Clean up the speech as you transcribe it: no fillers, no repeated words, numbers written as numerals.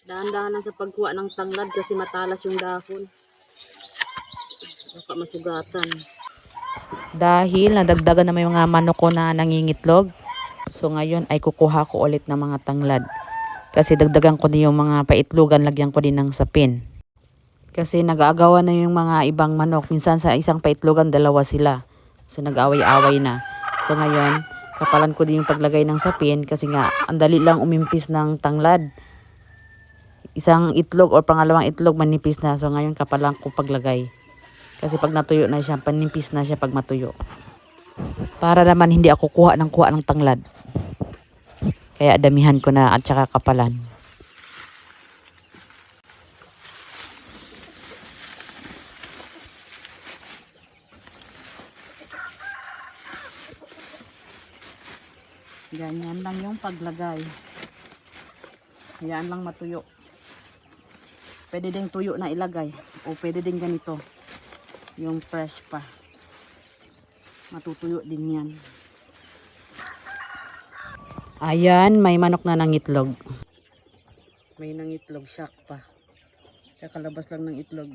Dahan-dahan lang sa pagkuha ng tanglad kasi matalas yung dahon. Baka masugatan. Dahil nadagdagan na may mga manok ko na nangingitlog. So ngayon ay kukuha ko ulit ng mga tanglad. Kasi dagdagan ko din yung mga paitlogan, lagyan ko din ng sapin. Kasi nag-aagawan na yung mga ibang manok. Minsan sa isang paitlogan, dalawa sila. So nag-away-away na. So ngayon, kapalan ko din yung paglagay ng sapin kasi nga, ang dali lang umimpis ng tanglad. Isang itlog o pangalawang itlog manipis na. So ngayon kapalan ko paglagay. Kasi pag natuyo na siya, panipis na siya pag matuyo. Para naman hindi ako kuha ng tanglad. Kaya damihan ko na at saka kapalan. Ganyan lang yung paglagay. Yan lang matuyo. Pwede ding tuyo na ilagay. O pwede ding ganito. Yung fresh pa. Matutuyo din yan. Ayan, may manok na nangitlog. May nangitlog, shock pa. Kakalabas lang ng itlog.